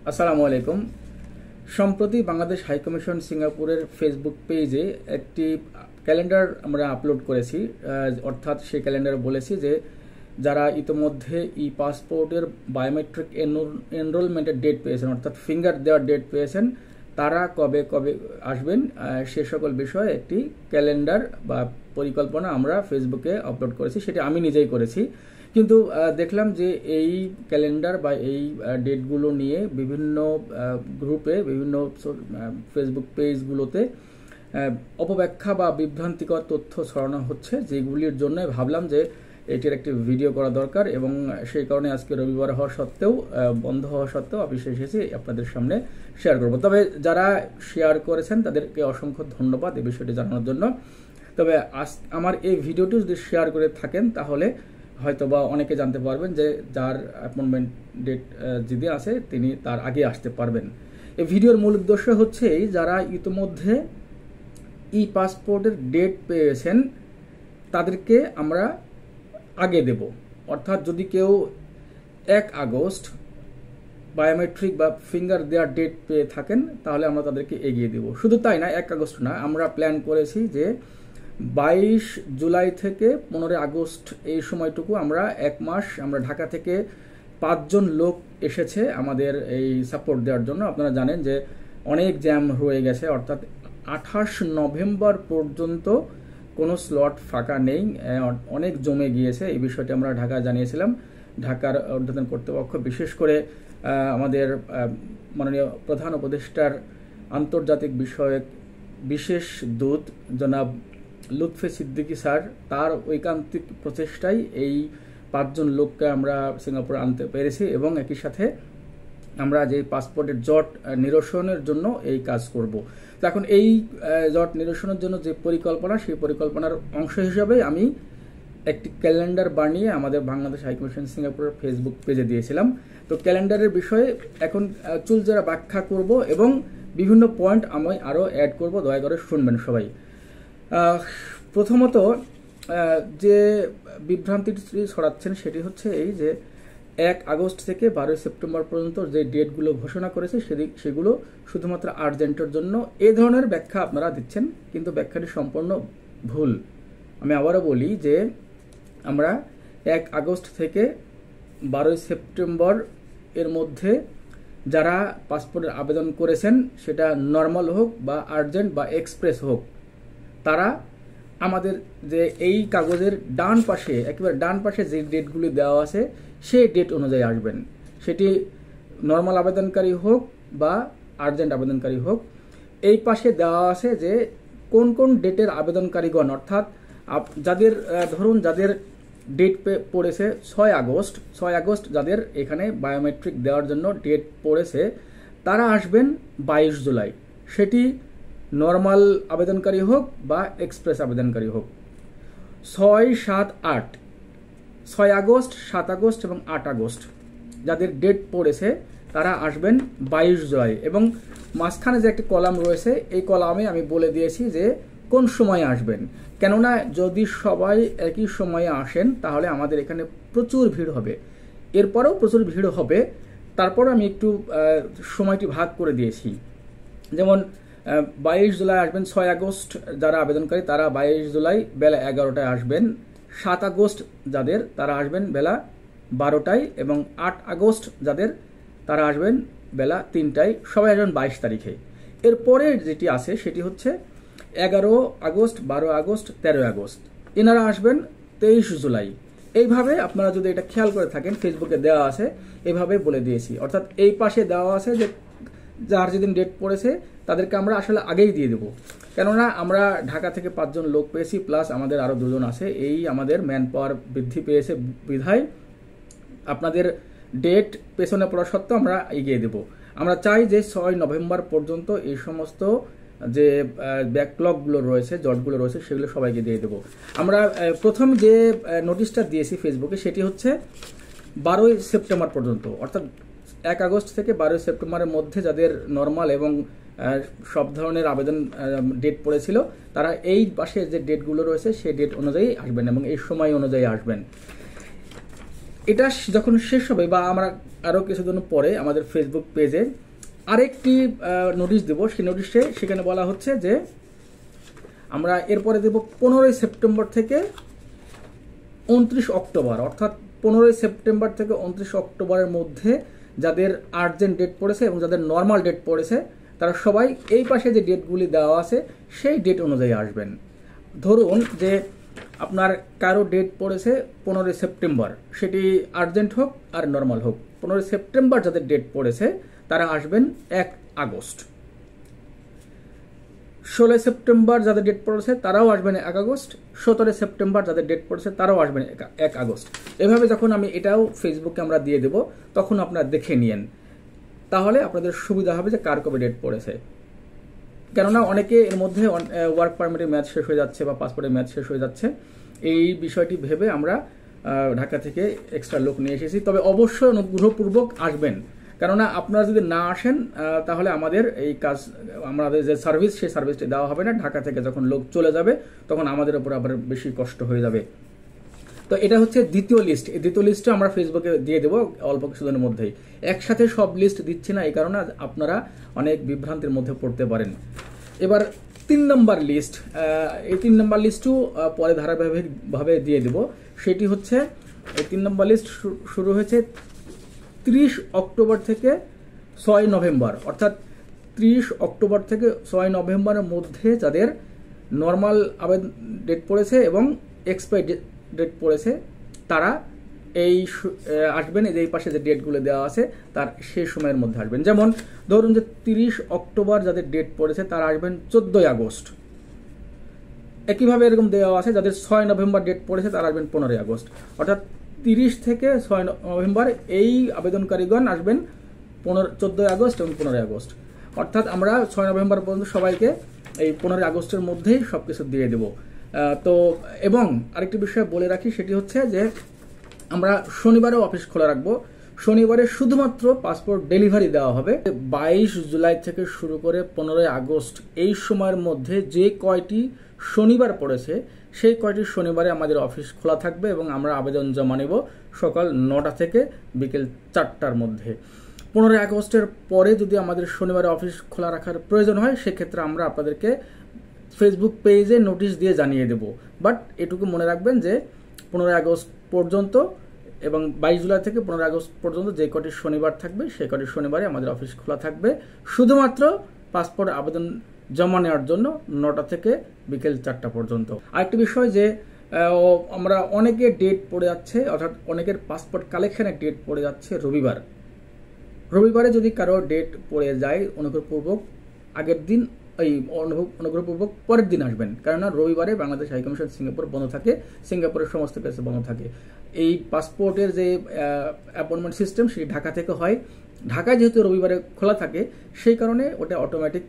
আসসালামু আলাইকুম। সম্প্রতি বাংলাদেশ হাইকমিশন সিঙ্গাপুরের ফেসবুক পেজে একটি ক্যালেন্ডার আমরা আপলোড করেছি। অর্থাৎ সেই ক্যালেন্ডারে বলেছি যে যারা ইতোমধ্যে পাসপোর্টের বায়োমেট্রিক এনরোলমেন্টের ডেট পেয়েছেন, অর্থাৎ ফিঙ্গার দেওয়ার ডেট পেয়েছেন, তারা কবে কবে আসবেন সে সকল বিষয়ে একটি ক্যালেন্ডার বা পরিকল্পনা আমরা ফেসবুকে আপলোড করেছি। সেটি আমি নিজেই করেছি, কিন্তু দেখলাম যে এই ক্যালেন্ডার বা এই ডেটগুলো নিয়ে বিভিন্ন গ্রুপে, বিভিন্ন ফেসবুক পেজগুলোতে অপব্যাখ্যা বা বিভ্রান্তিকর তথ্য ছড়ানো হচ্ছে, যেগুলির জন্য ভাবলাম যে এটির একটি ভিডিও করা দরকার। এবং সেই কারণে আজকে রবিবার হওয়া সত্ত্বেও, বন্ধ হওয়া সত্ত্বেও অফিসে এসেছি আপনাদের সামনে শেয়ার করব। তবে যারা শেয়ার করেছেন তাদেরকে অসংখ্য ধন্যবাদ এই বিষয়টি জানানোর জন্য। তবে আমার এই ভিডিওটি যদি শেয়ার করে থাকেন তাহলে হয়তোবা অনেকে জানতে পারবেন যে যার অ্যাপয়েন্টমেন্ট ডেট যদি আছে তিনি তার আগে আসতে পারবেন। এই ভিডিওর মূল উদ্দেশ্য হচ্ছে যারা ইতিমধ্যে পাসপোর্টের ডেট পেয়েছেন তাদেরকে আমরা আগে দেব। অর্থাৎ যদি কেউ 1 আগস্ট বায়োমেট্রিক বা ফিঙ্গার দেওয়ার ডেট পেয়ে থাকেন তাহলে আমরা তাদেরকে এগিয়ে দেব। শুধু তাই না, 1 আগস্ট না, আমরা প্ল্যান করেছি যে 22 জুলাই থেকে 15 আগস্ট এই সময়টুকু আমরা 1 মাস, আমরা ঢাকা থেকে 5 জন লোক এসেছে আমাদের এই সাপোর্ট দেওয়ার জন্য। আপনারা জানেন যে অনেক জ্যাম হয়ে গেছে, অর্থাৎ 28 নভেম্বর পর্যন্ত কোনো স্লট ফাঁকা নেই, অনেক জমে গিয়েছে। এই বিষয়টি আমরা ঢাকায় জানিয়েছিলাম। ঢাকার ঊর্ধ্বতন কর্তৃপক্ষ, বিশেষ করে আমাদের মাননীয় প্রধান উপদেষ্টার আন্তর্জাতিক বিষয়ক বিশেষ দূত জনাব লুৎফে সিদ্দিকী স্যার, তার ঐকান্তিক প্রচেষ্টায় এই 5 জন লোককে আমরা সিঙ্গাপুরে আনতে পেরেছি এবং একই সাথে আমরা যে পাসপোর্টের জট নিরসনের জন্য এই কাজ করব। তো এখন এই জট নিরসনের জন্য যে পরিকল্পনা, সেই পরিকল্পনার অংশ হিসাবে আমি একটি ক্যালেন্ডার বানিয়ে আমাদের বাংলাদেশ হাইকমিশন সিঙ্গাপুরের ফেসবুক পেজে দিয়েছিলাম। তো ক্যালেন্ডারের বিষয়ে এখন চুলচেরা ব্যাখ্যা করব এবং বিভিন্ন পয়েন্ট আমি আরও অ্যাড করব, দয়া করে শুনবেন সবাই। প্রথমত যে বিভ্রান্তিটি ছড়াচ্ছেন সেটি হচ্ছে এই যে 1 আগস্ট থেকে 12 সেপ্টেম্বর পর্যন্ত যে ডেটগুলো ঘোষণা করেছে সেগুলো শুধুমাত্র আর্জেন্টের জন্য, এই ধরনের ব্যাখ্যা আপনারা দিচ্ছেন, কিন্তু ব্যাখ্যাটি সম্পূর্ণ ভুল। আমি আবারও বলি যে আমরা 1 আগস্ট থেকে 12 সেপ্টেম্বর এর মধ্যে যারা পাসপোর্টের আবেদন করেছেন, সেটা নর্মাল হোক বা আর্জেন্ট বা এক্সপ্রেস হোক, তারা আমাদের যে এই কাগজের ডান পাশে, একেবারে ডান পাশে যে ডেটগুলি দেওয়া আছে সেই ডেট অনুযায়ী আসবেন। সেটি নর্মাল আবেদনকারী হোক বা আর্জেন্ট আবেদনকারী হোক, এই পাশে দেওয়া আছে যে কোন কোন ডেটের আবেদনকারীগণ, অর্থাৎ যাদের ধরুন যাদের ডেট পড়েছে 6 আগস্ট যাদের এখানে বায়োমেট্রিক দেওয়ার জন্য ডেট পড়েছে, তারা আসবেন 22 জুলাই। সেটি নর্মাল আবেদনকারী হোক বা এক্সপ্রেস আবেদনকারী হোক। 6, 7, 8, 6 আগস্ট, 7 আগস্ট এবং 8 আগস্ট যাদের ডেট পড়েছে তারা আসবেন 22 জুলাই। এবং মাঝখানে যে একটি কলাম রয়েছে, এই কলামে আমি বলে দিয়েছি যে কোন সময়ে আসবেন। কেননা যদি সবাই একই সময়ে আসেন তাহলে আমাদের এখানে প্রচুর ভিড় হবে, এরপরেও প্রচুর ভিড় হবে। তারপর আমি একটু সময়টি ভাগ করে দিয়েছি। যেমন 22 জুলাই আসবেন 6 আগস্ট যারা আবেদনকারী, তারা 22 জুলাই বেলা 11টায় আসবেন। 7 আগস্ট যাদের, তারা আসবেন বেলা 12টায়। এবং 8 আগস্ট যাদের, তারা আসবেন বেলা 3টায়। সবাই আসবেন 22 তারিখে। এরপরে যেটি আছে সেটি হচ্ছে 11 আগস্ট, 12 আগস্ট, 13 আগস্ট, এনারা আসবেন 23 জুলাই। এইভাবে আপনারা যদি এটা খেয়াল করে থাকেন, ফেসবুকে দেওয়া আছে, এভাবে বলে দিয়েছি। অর্থাৎ এই পাশে দেওয়া আছে যে যার যেদিন ডেট পড়েছে তাদেরকে আমরা আসলে আগেই দিয়ে দেবো। কেননা আমরা ঢাকা থেকে 5 জন লোক পেয়েছি, প্লাস আমাদের আরও 2 জন আছে। এই আমাদের ম্যান পাওয়ার বৃদ্ধি পেয়েছে বিধায় আপনাদের ডেট পেছনে পড়া সত্ত্বেও আমরা এগিয়ে দেব। আমরা চাই যে 6 নভেম্বর পর্যন্ত এই সমস্ত যে ব্যাকলগগুলো রয়েছে, জটগুলো রয়েছে, সেগুলো সবাইকে দিয়ে দেবো। আমরা প্রথম যে নোটিশটা দিয়েছি ফেসবুকে সেটি হচ্ছে 12 সেপ্টেম্বর পর্যন্ত, অর্থাৎ 1 আগস্ট থেকে 12 সেপ্টেম্বরের মধ্যে যাদের নর্মাল এবং সব ধরনের আবেদন ডেট পড়েছিল তারা এই পাশে যে ডেটগুলো রয়েছে সেই ডেট অনুযায়ী আসবেন এবং এই সময় অনুযায়ী আসবেন। এটা যখন শেষ হবে বা আমরা আরও কিছুদিন পরে আমাদের ফেসবুক পেজে আরেকটি নোটিশ দেব। সেই নোটিশে সেখানে বলা হচ্ছে যে আমরা এরপরে দেব 15 সেপ্টেম্বর থেকে 29 অক্টোবর, অর্থাৎ 15 সেপ্টেম্বর থেকে 29 অক্টোবরের মধ্যে যাদের আর্জেন্ট ডেট পড়েছে এবং যাদের নর্মাল ডেট পড়েছে তারা সবাই এই পাশে যে ডেটগুলি দেওয়া আছে সেই ডেট অনুযায়ী আসবেন। ধরুন যে আপনার কারো ডেট পড়েছে 15 সেপ্টেম্বর, সেটি আর্জেন্ট হোক আর নর্মাল হোক। 15 সেপ্টেম্বর যাদের ডেট পড়েছে তারা আসবেন 1 আগস্ট। 16 সেপ্টেম্বর যাদের ডেট পড়েছে তারাও আসবেন 1 আগস্ট। 17 সেপ্টেম্বর যাদের ডেট পড়েছে তারাও আসবেন 1 আগস্ট। এভাবে যখন আমি এটাও ফেসবুকে আমরা দিয়ে দেব তখন আপনারা দেখে নিয়েন, তাহলে আপনাদের সুবিধা হবে যে কার কবে ডেট পড়েছে। কেননা অনেকে এর মধ্যে ওয়ার্ক পারমিটের মেয়াদ শেষ হয়ে যাচ্ছে বা পাসপোর্টের মেয়াদ শেষ হয়ে যাচ্ছে, এই বিষয়টি ভেবে আমরা ঢাকা থেকে এক্সট্রা লোক নিয়ে এসেছি। তবে অবশ্যই অনুগ্রহপূর্বক আসবেন, কেননা আপনারা যদি না আসেন তাহলে আমাদের এই কাজ, আমাদের যে সার্ভিস সেই সার্ভিসটি দেওয়া হবে না। ঢাকা থেকে যখন লোক চলে যাবে তখন আমাদের উপর আবার বেশি কষ্ট হয়ে যাবে। তো এটা হচ্ছে দ্বিতীয় লিস্ট। এই দ্বিতীয় লিস্টটা আমরা ফেসবুকে দিয়ে দেবো অল্প কিছুদিনের মধ্যেই। একসাথে সব লিস্ট দিচ্ছি না, এই কারণে আপনারা অনেক বিভ্রান্তির মধ্যে পড়তে পারেন। এবার 3 নম্বর লিস্ট, এই 3 নম্বর লিস্টও পরে ধারাবাহিকভাবে দিয়ে দেব। সেটি হচ্ছে এই 3 নম্বর লিস্ট শুরু হয়েছে 30 অক্টোবর থেকে 6 নভেম্বর, অর্থাৎ 30 অক্টোবর থেকে 6 নভেম্বরের মধ্যে যাদের নর্মাল আবেদন ডেট পড়েছে এবং এক্সপায়ার ডেট পড়েছে তারা এই আসবেন। এই পাশে যে ডেটগুলো দেওয়া আছে তার সেই সময়ের মধ্যে আসবেন। যেমন ধরুন যে 30 অক্টোবর যাদের ডেট পড়েছে তারা আসবেন 14 আগস্ট। একইভাবে এরকম দেওয়া আছে যাদের 6 নভেম্বর ডেট পড়েছে তারা আসবেন 15 আগস্ট। অর্থাৎ 30 থেকে 6 নভেম্বর এই আবেদনকারীগণ আসবেন 14 আগস্ট এবং 15 আগস্ট। অর্থাৎ আমরা 6 নভেম্বর পর্যন্ত সবাইকে এই 15 আগস্টের মধ্যেই সবকিছু দিয়ে দেব। তো এবং আরেকটি বিষয় বলে রাখি, সেটি হচ্ছে যে আমরা শনিবারেও অফিস খোলা রাখবো। শনিবারে শুধুমাত্র পাসপোর্ট ডেলিভারি দেওয়া হবে। 22 জুলাই থেকে শুরু করে 15 আগস্ট এই সময়ের মধ্যে যে কয়টি শনিবার পড়েছে সেই কয়টি শনিবারে আমাদের অফিস খোলা থাকবে এবং আমরা আবেদন জমা নেব সকাল 9টা থেকে বিকেল 4টার মধ্যে। 15 আগস্টের পরে যদি আমাদের শনিবারে অফিস খোলা রাখার প্রয়োজন হয় সেক্ষেত্রে আমরা আপনাদেরকে ফেসবুক পেজে নোটিশ দিয়ে জানিয়ে দেব। বাট এটুকু মনে রাখবেন যে 15 আগস্ট পর্যন্ত এবং 22 জুলাই থেকে 15 আগস্ট পর্যন্ত যে কটি শনিবার থাকবে সেই কটি শনিবারে আমাদের অফিস খোলা থাকবে শুধুমাত্র পাসপোর্ট আবেদন জমা নেওয়ার জন্য 9টা থেকে বিকেল 4টা পর্যন্ত। আরেকটি বিষয় যে আমরা অনেকে ডেট পড়ে যাচ্ছে, অর্থাৎ অনেকের পাসপোর্ট কালেকশনের ডেট পড়ে যাচ্ছে রবিবার। রবিবারে যদি কারো ডেট পড়ে যায় অনুগ্রহপূর্বক আগের দিন অনুগ্রহপূর্বক পরের দিন আসবেন, কেননা রবিবারে বাংলাদেশ হাইকমিশন সিঙ্গাপুর বন্ধ থাকে, সিঙ্গাপুরের সমস্ত প্লেসে বন্ধ থাকে। এই পাসপোর্টের যে অ্যাপয়েন্টমেন্ট সিস্টেম সেটি ঢাকা থেকে হয়। ঢাকায় যেহেতু রবিবারে খোলা থাকে সেই কারণে ওটা অটোমেটিক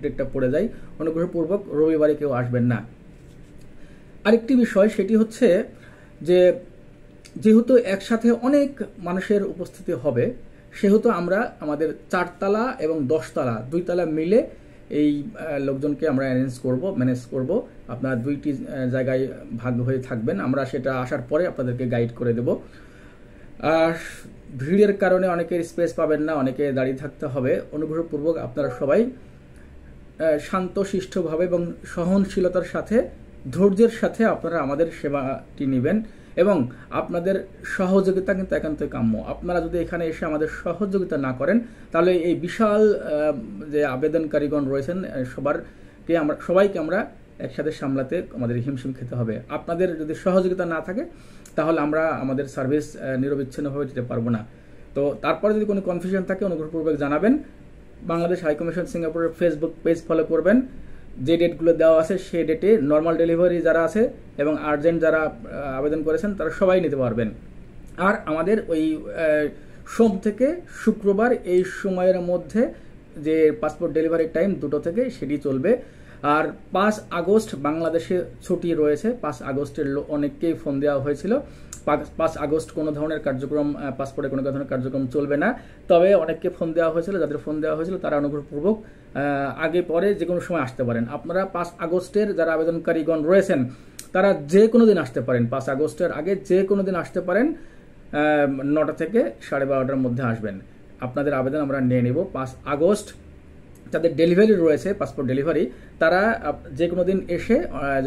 ডেটটা পড়ে যায়। অনুগ্রহপূর্বক রবিবারে কেউ আসবেন না। আরেকটি বিষয় সেটি হচ্ছে যে যেহেতু একসাথে অনেক মানুষের উপস্থিতি হবে সেহেতু আমরা আমাদের 4 তলা এবং 10 তলা 2 তলা মিলে এই লোকজনকে আমরা ম্যানেজ করব। আপনারা 2টি জায়গায় ভাগ হয়ে থাকবেন, আমরা সেটা আসার পরে আপনাদেরকে গাইড করে দেব। আর ভিড়ের কারণে অনেকের স্পেস পাবেন না, অনেকে দাঁড়িয়ে থাকতে হবে। অনুগ্রহপূর্বক আপনারা সবাই শান্তশিষ্টভাবে এবং সহনশীলতার সাথে ধৈর্যের সাথে আপনারা আমাদের সেবাটি নেবেন এবং আপনাদের সহযোগিতা কিন্তু একান্তই কাম্য। আপনারা যদি এখানে এসে আমাদের সহযোগিতা না করেন তাহলে এই বিশাল যে আবেদনকারীগণ রয়েছেন সবাইকে আমরা একসাথে সামলাতে আমাদের হিমশিম খেতে হবে। আপনাদের যদি সহযোগিতা না থাকে তাহলে আমরা আমাদের সার্ভিস নিরবিচ্ছিন্নভাবে দিতে পারবো না। তো তারপরে যদি কোনো কনফিউশন থাকে অনুগ্রহপূর্বক জানাবেন। বাংলাদেশ হাইকমিশন সিঙ্গাপুরের ফেসবুক পেজ ফলো করবেন। যে ডেটগুলো দেওয়া আছে সেই ডেটে নর্মাল ডেলিভারি যারা আছে এবং আর্জেন্ট যারা আবেদন করেছেন তারা সবাই নিতে পারবেন। আর আমাদের ওই সোম থেকে শুক্রবার এই সময়ের মধ্যে যে পাসপোর্ট ডেলিভারি টাইম 2টো থেকে সেটি চলবে। আর 5 আগস্ট বাংলাদেশে ছুটি রয়েছে। 5 আগস্টের অনেককেই ফোন দেওয়া হয়েছিল। 5 আগস্ট কোনো ধরনের কার্যক্রম, পাসপোর্টে কোনো ধরনের কার্যক্রম চলবে না। তবে অনেককে ফোন দেওয়া হয়েছিল, যাদের ফোন দেওয়া হয়েছিল তারা অনুগ্রহপূর্বক আগে পরে যে কোনো সময় আসতে পারেন। আপনারা 5 আগস্টের যারা আবেদনকারীগণ রয়েছেন তারা যে কোনো দিন আসতে পারেন। 5 আগস্টের আগে যে কোনো দিন আসতে পারেন। 9টা থেকে 12:30টার মধ্যে আসবেন। আপনাদের আবেদন আমরা নিয়ে নেব 5 আগস্ট। যাদের ডেলিভারি রয়েছে, পাসপোর্ট ডেলিভারি, তারা যে কোনো দিন এসে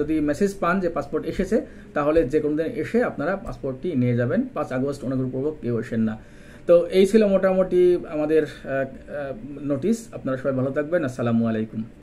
যদি মেসেজ পান যে পাসপোর্ট এসেছে, তাহলে যে কোনো দিন এসে আপনারা পাসপোর্টটি নিয়ে যাবেন। 5 আগস্ট অনুগ্রহপূর্বক কেউ এসেন না। তো এই ছিল মোটামুটি আমাদের নোটিশ। আপনারা সবাই ভালো থাকবেন। আসসালামু আলাইকুম।